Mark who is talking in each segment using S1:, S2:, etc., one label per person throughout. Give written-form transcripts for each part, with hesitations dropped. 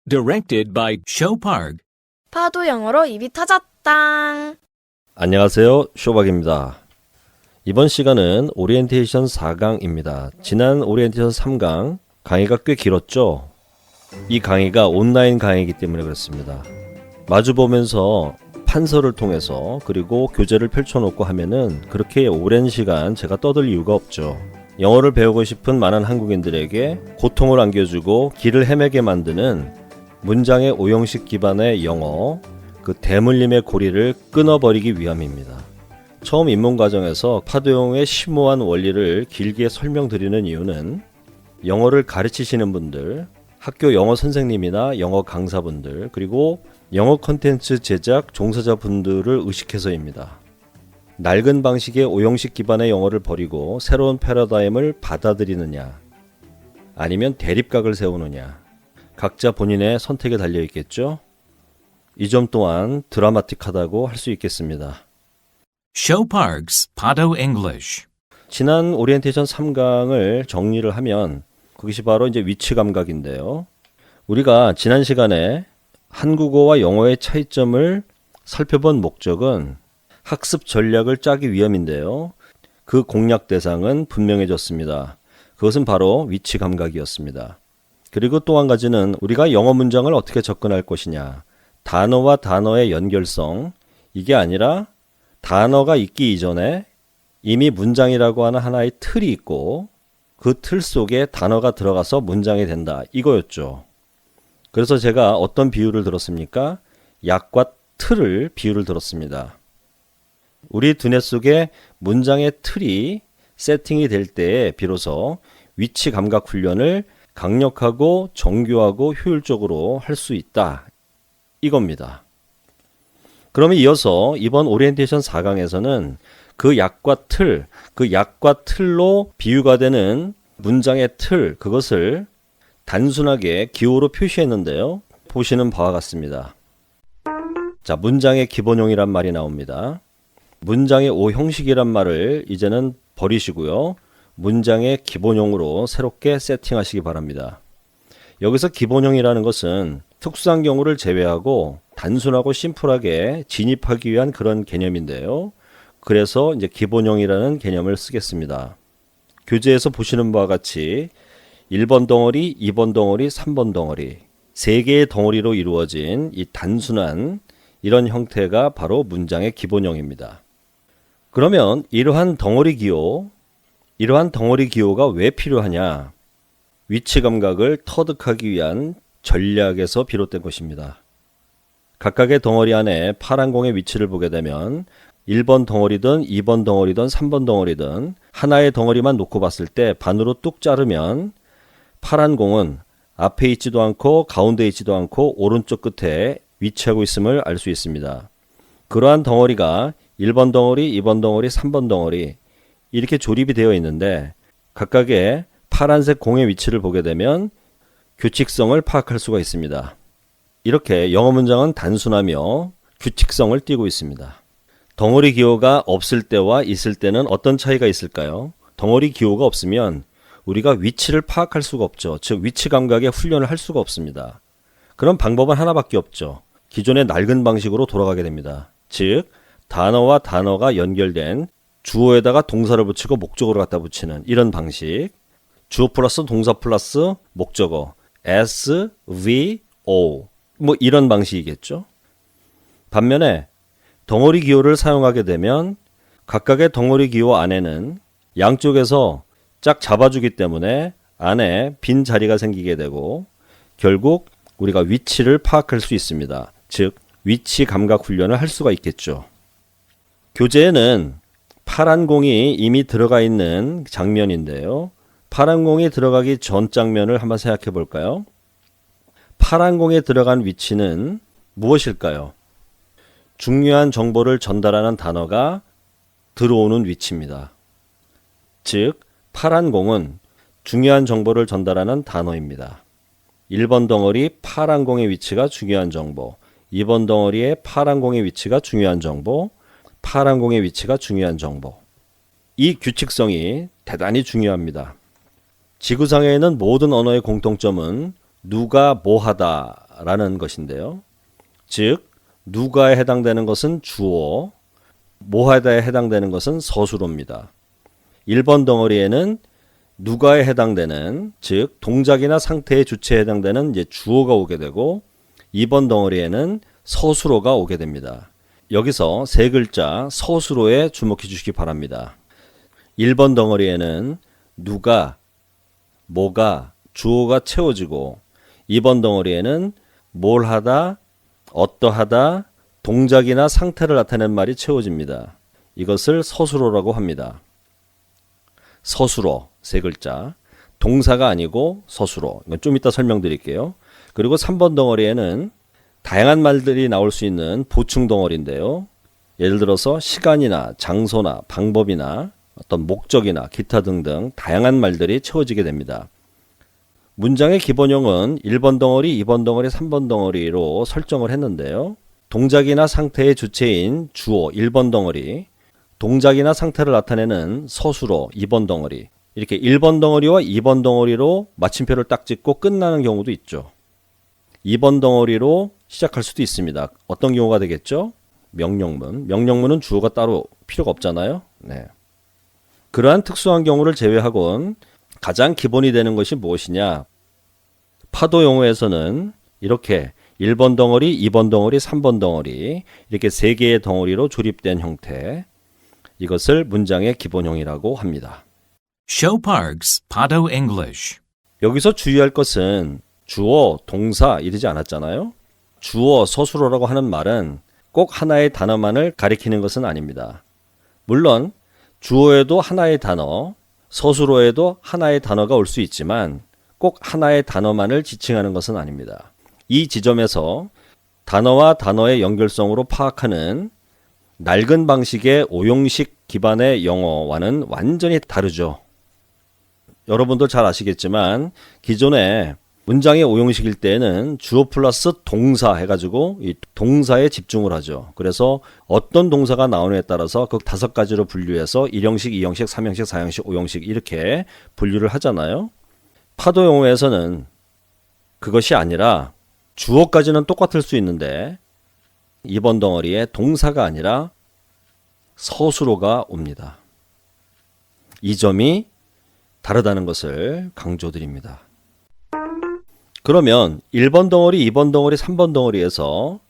S1: Directed by Show Park.
S2: 파도 영어로 입이 터졌당.
S3: 안녕하세요. 쇼박입니다. 이번 시간은 오리엔테이션 4강입니다. 지난 오리엔테이션 3강 강의가 꽤 길었죠? 이 강의가 온라인 강의이기 때문에 그렇습니다. 마주보면서 판서를 통해서 그리고 교재를 펼쳐놓고 하면은 그렇게 오랜 시간 제가 떠들 이유가 없죠. 영어를 배우고 싶은 많은 한국인들에게 고통을 안겨주고 길을 헤매게 만드는 문장의 오형식 기반의 영어, 그 대물림의 고리를 끊어버리기 위함입니다. 처음 입문 과정에서 파도영어의 심오한 원리를 길게 설명드리는 이유는 영어를 가르치시는 분들, 학교 영어 선생님이나 영어 강사분들, 그리고 영어 콘텐츠 제작 종사자분들을 의식해서입니다. 낡은 방식의 오형식 기반의 영어를 버리고 새로운 패러다임을 받아들이느냐, 아니면 대립각을 세우느냐, 각자 본인의 선택에 달려있겠죠? 이 점 또한 드라마틱하다고 할 수 있겠습니다.
S1: Show Park's Pado English.
S3: 지난 오리엔테이션 3강을 정리를 하면 그것이 바로 이제 위치 감각인데요. 우리가 지난 시간에 한국어와 영어의 차이점을 살펴본 목적은 학습 전략을 짜기 위함인데요. 그 공략 대상은 분명해졌습니다. 그것은 바로 위치 감각이었습니다. 그리고 또 한 가지는 우리가 영어 문장을 어떻게 접근할 것이냐, 단어와 단어의 연결성, 이게 아니라 단어가 있기 이전에 이미 문장이라고 하는 하나의 틀이 있고 그 틀 속에 단어가 들어가서 문장이 된다, 이거였죠. 그래서 제가 어떤 비유를 들었습니까? 약과 틀을 비유를 들었습니다. 우리 두뇌 속에 문장의 틀이 세팅이 될 때에 비로소 위치 감각 훈련을 강력하고 정교하고 효율적으로 할 수 있다, 이겁니다. 그러면 이어서 이번 오리엔테이션 4강에서는 그 약과 틀로 비유가 되는 문장의 틀, 그것을 단순하게 기호로 표시했는데요. 보시는 바와 같습니다. 자, 문장의 기본형이란 말이 나옵니다. 문장의 오형식이란 말을 이제는 버리시고요. 문장의 기본형으로 새롭게 세팅하시기 바랍니다. 여기서 기본형이라는 것은 특수한 경우를 제외하고 단순하고 심플하게 진입하기 위한 그런 개념인데요. 그래서 이제 기본형이라는 개념을 쓰겠습니다. 교재에서 보시는 바와 같이 1번 덩어리, 2번 덩어리, 3번 덩어리, 3개의 덩어리로 이루어진 이 단순한 이런 형태가 바로 문장의 기본형입니다. 그러면 이러한 덩어리 기호가 왜 필요하냐? 위치 감각을 터득하기 위한 전략에서 비롯된 것입니다. 각각의 덩어리 안에 파란 공의 위치를 보게 되면 1번 덩어리든 2번 덩어리든 3번 덩어리든 하나의 덩어리만 놓고 봤을 때 반으로 뚝 자르면 파란 공은 앞에 있지도 않고 가운데 있지도 않고 오른쪽 끝에 위치하고 있음을 알 수 있습니다. 그러한 덩어리가 1번 덩어리, 2번 덩어리, 3번 덩어리 이렇게 조립이 되어 있는데 각각의 파란색 공의 위치를 보게 되면 규칙성을 파악할 수가 있습니다. 이렇게 영어 문장은 단순하며 규칙성을 띠고 있습니다. 덩어리 기호가 없을 때와 있을 때는 어떤 차이가 있을까요? 덩어리 기호가 없으면 우리가 위치를 파악할 수가 없죠. 즉 위치 감각의 훈련을 할 수가 없습니다. 그런 방법은 하나밖에 없죠. 기존의 낡은 방식으로 돌아가게 됩니다. 즉 단어와 단어가 연결된 주어에다가 동사를 붙이고 목적어를 갖다 붙이는 이런 방식, 주어 플러스 동사 플러스 목적어, S, V, O 뭐 이런 방식이겠죠. 반면에 덩어리 기호를 사용하게 되면 각각의 덩어리 기호 안에는 양쪽에서 쫙 잡아주기 때문에 안에 빈 자리가 생기게 되고 결국 우리가 위치를 파악할 수 있습니다. 즉 위치 감각 훈련을 할 수가 있겠죠. 교재에는 파란 공이 이미 들어가 있는 장면인데요. 파란 공이 들어가기 전 장면을 한번 생각해 볼까요? 파란 공에 들어간 위치는 무엇일까요? 중요한 정보를 전달하는 단어가 들어오는 위치입니다. 즉 파란 공은 중요한 정보를 전달하는 단어입니다. 1번 덩어리 파란 공의 위치가 중요한 정보, 2번 덩어리의 파란 공의 위치가 중요한 정보, 파란 공의 위치가 중요한 정보. 이 규칙성이 대단히 중요합니다. 지구상에 있는 모든 언어의 공통점은 누가 뭐 하다 라는 것인데요. 즉 누가에 해당되는 것은 주어, 뭐하다에 해당되는 것은 서술어입니다. 1번 덩어리에는 누가에 해당되는, 즉 동작이나 상태의 주체에 해당되는 이제 주어가 오게 되고, 2번 덩어리에는 서술어가 오게 됩니다. 여기서 세 글자 서술어에 주목해 주시기 바랍니다. 1번 덩어리에는 누가, 뭐가, 주어가 채워지고, 2번 덩어리에는 뭘 하다, 어떠하다, 동작이나 상태를 나타내는 말이 채워집니다. 이것을 서술어라고 합니다. 서술어 세 글자, 동사가 아니고 서술어. 이건 좀 이따 설명드릴게요. 그리고 3번 덩어리에는 다양한 말들이 나올 수 있는 보충 덩어리인데요. 예를 들어서 시간이나 장소나 방법이나 어떤 목적이나 기타 등등 다양한 말들이 채워지게 됩니다. 문장의 기본형은 1번 덩어리, 2번 덩어리, 3번 덩어리로 설정을 했는데요. 동작이나 상태의 주체인 주어 1번 덩어리, 동작이나 상태를 나타내는 서술어 2번 덩어리, 이렇게 1번 덩어리와 2번 덩어리로 마침표를 딱 찍고 끝나는 경우도 있죠. 2번 덩어리로 시작할 수도 있습니다. 어떤 경우가 되겠죠? 명령문. 명령문은 주어가 따로 필요가 없잖아요. 네. 그러한 특수한 경우를 제외하곤 가장 기본이 되는 것이 무엇이냐? 파도 용어에서는 이렇게 1번 덩어리, 2번 덩어리, 3번 덩어리, 이렇게 세 개의 덩어리로 조립된 형태, 이것을 문장의 기본형이라고 합니다.
S1: Show Parks Pado English.
S3: 여기서 주의할 것은 주어, 동사 이러지 않았잖아요. 주어, 서술어라고 하는 말은 꼭 하나의 단어만을 가리키는 것은 아닙니다. 물론 주어에도 하나의 단어, 서술어에도 하나의 단어가 올 수 있지만 꼭 하나의 단어만을 지칭하는 것은 아닙니다. 이 지점에서 단어와 단어의 연결성으로 파악하는 낡은 방식의 오형식 기반의 영어와는 완전히 다르죠. 여러분도 잘 아시겠지만 기존에 문장의 오형식일 때에는 주어 플러스 동사 해가지고 이 동사에 집중을 하죠. 그래서 어떤 동사가 나오느냐에 따라서 그 5가지로 분류해서 1형식, 2형식, 3형식, 4형식, 5형식 이렇게 분류를 하잖아요. 파도 용어에서는 그것이 아니라 주어까지는 똑같을 수 있는데 2번 덩어리에 동사가 아니라 서술어가 옵니다. 이 점이 다르다는 것을 강조드립니다. 그러면 1번 덩어리, 2번 덩어리, 3번 덩어리에서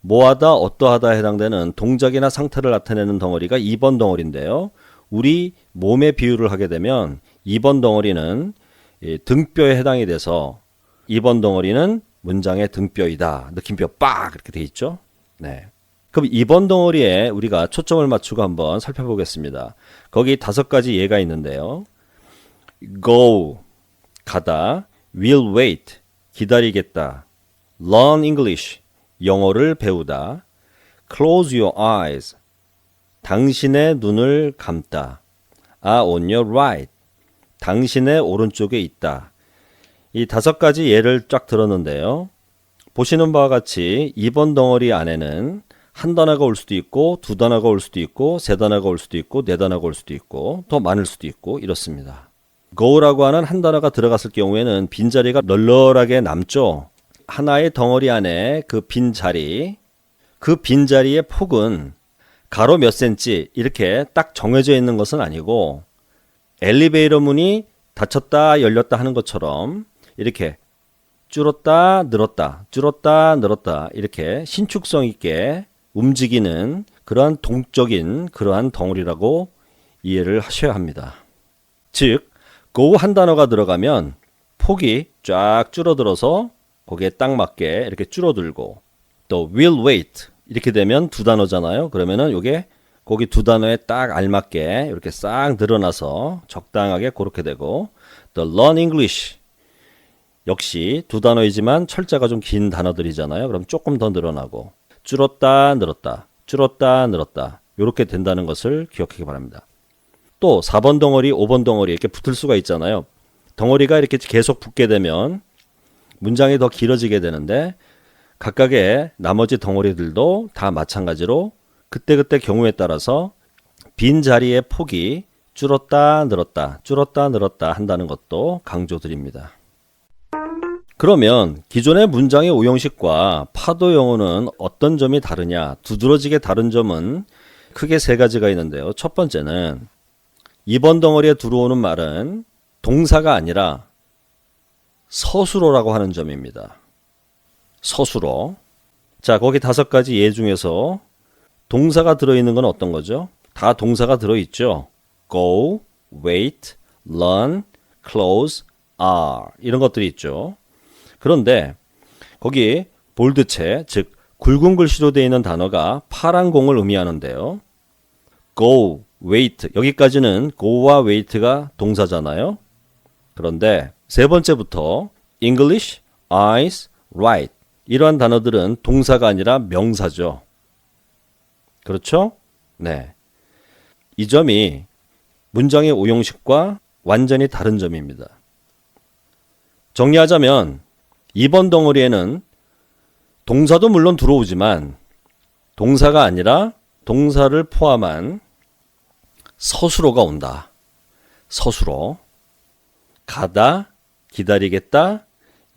S3: 뭐하다, 어떠하다에 해당되는 동작이나 상태를 나타내는 덩어리가 2번 덩어리인데요. 우리 몸의 비유를 하게 되면 2번 덩어리는 등뼈에 해당이 돼서 2번 덩어리는 문장의 등뼈이다. 느낌표 빡 이렇게 돼 있죠. 네. 그럼 2번 덩어리에 우리가 초점을 맞추고 한번 살펴보겠습니다. 거기 5가지 예가 있는데요. Go, 가다. Will wait, 기다리겠다. Learn English, 영어를 배우다. Close your eyes, 당신의 눈을 감다. Are on your right, 당신의 오른쪽에 있다. 이 5가지 예를 쫙 들었는데요. 보시는 바와 같이 2번 덩어리 안에는 한 단어가 올 수도 있고, 2단어가 올 수도 있고, 3단어가 올 수도 있고, 4단어가 올 수도 있고, 더 많을 수도 있고 이렇습니다. go라고 하는 한 단어가 들어갔을 경우에는 빈자리가 널널하게 남죠. 하나의 덩어리 안에 그 빈자리, 그 빈자리의 폭은 가로 몇 센치 이렇게 딱 정해져 있는 것은 아니고 엘리베이터 문이 닫혔다 열렸다 하는 것처럼 이렇게 줄었다 늘었다 줄었다 늘었다 이렇게 신축성 있게 움직이는 그러한 동적인 그러한 덩어리라고 이해를 하셔야 합니다. 즉 go 한 단어가 들어가면 폭이 쫙 줄어들어서 거기에 딱 맞게 이렇게 줄어들고, 또 will wait 이렇게 되면 2단어잖아요. 그러면은 요게 거기 2단어에 딱 알맞게 이렇게 싹 늘어나서 적당하게 그렇게 되고, 또 learn English 역시 2단어이지만 철자가 좀 긴 단어들이잖아요. 그럼 조금 더 늘어나고, 줄었다 늘었다 줄었다 늘었다 이렇게 된다는 것을 기억하기 바랍니다. 또 4번 덩어리, 5번 덩어리 이렇게 붙을 수가 있잖아요. 덩어리가 이렇게 계속 붙게 되면 문장이 더 길어지게 되는데 각각의 나머지 덩어리들도 다 마찬가지로 그때그때 경우에 따라서 빈 자리의 폭이 줄었다 늘었다 줄었다 늘었다 한다는 것도 강조드립니다. 그러면 기존의 문장의 오형식과 파도 영어는 어떤 점이 다르냐? 두드러지게 다른 점은 크게 세 가지가 있는데요. 첫 번째는 2번 덩어리에 들어오는 말은 동사가 아니라 서술어라고 하는 점입니다. 서술어. 자, 거기 5가지 예 중에서 동사가 들어있는 건 어떤 거죠? 다 동사가 들어있죠. go, wait, learn, close, are 이런 것들이 있죠. 그런데 거기 볼드체, 즉 굵은 글씨로 되어 있는 단어가 파란 공을 의미하는데요. go, wait 여기까지는 go와 wait가 동사잖아요. 그런데 세 번째부터 English, eyes, write 이러한 단어들은 동사가 아니라 명사죠. 그렇죠? 네. 이 점이 문장의 오형식과 완전히 다른 점입니다. 정리하자면 2번 덩어리에는 동사도 물론 들어오지만 동사가 아니라 동사를 포함한 서술어가 온다. 서술어. 가다, 기다리겠다,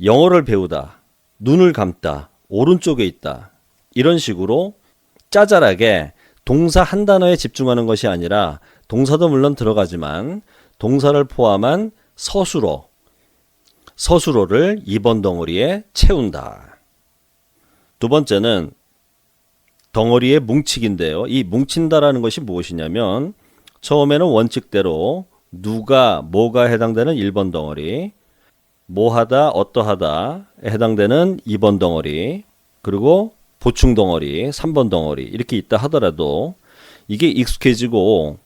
S3: 영어를 배우다, 눈을 감다, 오른쪽에 있다. 이런 식으로 짜잘하게 동사 한 단어에 집중하는 것이 아니라 동사도 물론 들어가지만 동사를 포함한 서술어, 서술어를 2번 덩어리에 채운다. 두 번째는 덩어리의 뭉치기인데요. 이 뭉친다라는 것이 무엇이냐면 처음에는 원칙대로 누가, 뭐가 해당되는 1번 덩어리, 뭐하다, 어떠하다에 해당되는 2번 덩어리, 그리고 보충 덩어리, 3번 덩어리 이렇게 있다 하더라도 이게 익숙해지고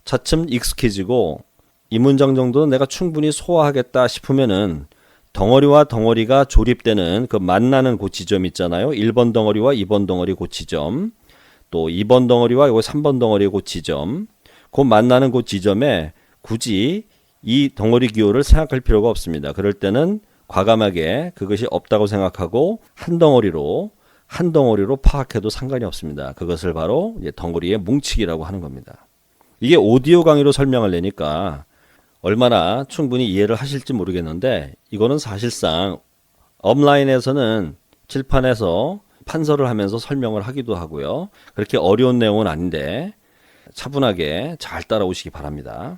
S3: 차츰 익숙해지고 이 문장 정도는 내가 충분히 소화하겠다 싶으면은 덩어리와 덩어리가 조립되는 그 만나는 그 지점 있잖아요. 1번 덩어리와 2번 덩어리 그 지점, 또 2번 덩어리와 3번 덩어리 그 지점, 그 만나는 그 지점에 굳이 이 덩어리 기호를 생각할 필요가 없습니다. 그럴 때는 과감하게 그것이 없다고 생각하고 한 덩어리로 파악해도 상관이 없습니다. 그것을 바로 이제 덩어리의 뭉치기라고 하는 겁니다. 이게 오디오 강의로 설명을 내니까 얼마나 충분히 이해를 하실지 모르겠는데 이거는 사실상 업라인에서는 칠판에서 판서를 하면서 설명을 하기도 하고요. 그렇게 어려운 내용은 아닌데 차분하게 잘 따라오시기 바랍니다.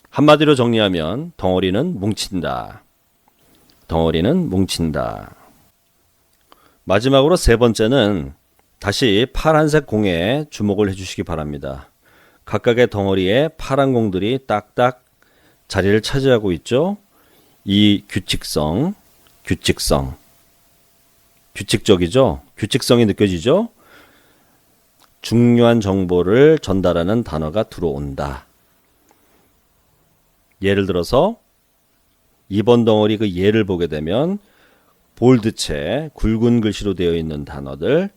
S3: 한마디로 정리하면 덩어리는 뭉친다. 덩어리는 뭉친다. 마지막으로 세 번째는 다시 파란색 공에 주목을 해주시기 바랍니다. 각각의 덩어리에 파란 공들이 딱딱 자리를 차지하고 있죠. 이 규칙적이죠. 규칙성이 느껴지죠. 중요한 정보를 전달하는 단어가 들어온다. 예를 들어서 2번 덩어리 그 예를 보게 되면 볼드체 굵은 글씨로 되어 있는 단어들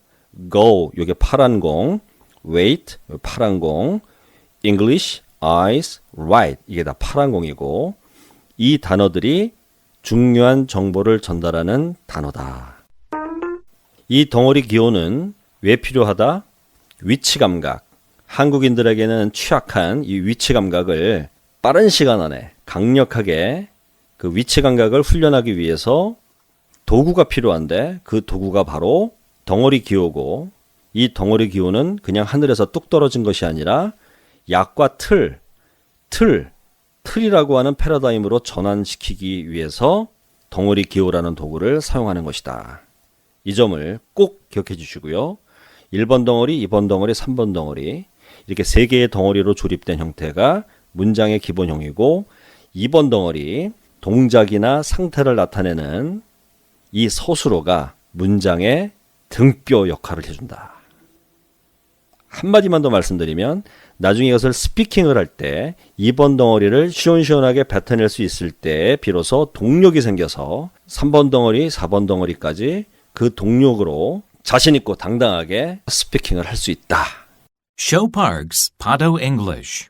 S3: go 요게 파란 공, wait 파란 공, English, eyes, write 이게 다 파란 공이고 이 단어들이 중요한 정보를 전달하는 단어다. 이 덩어리 기호는 왜 필요하다? 위치 감각. 한국인들에게는 취약한 이 위치 감각을 빠른 시간 안에 강력하게 그 위치 감각을 훈련하기 위해서 도구가 필요한데 그 도구가 바로 덩어리 기호고 이 덩어리 기호는 그냥 하늘에서 뚝 떨어진 것이 아니라 약과 틀이라고 하는 패러다임으로 전환시키기 위해서 덩어리 기호라는 도구를 사용하는 것이다. 이 점을 꼭 기억해 주시고요. 1번 덩어리, 2번 덩어리, 3번 덩어리 이렇게 3개의 덩어리로 조립된 형태가 문장의 기본형이고 2번 덩어리 동작이나 상태를 나타내는 이 서술어가 문장의 등뼈 역할을 해준다. 한마디만 더 말씀드리면 나중에 이것을 스피킹을 할 때 2번 덩어리를 시원시원하게 뱉어낼 수 있을 때 비로소 동력이 생겨서 3번 덩어리, 4번 덩어리까지 그 동력으로 자신 있고 당당하게 스피킹을 할 수 있다.
S1: Show Parks, Pado English.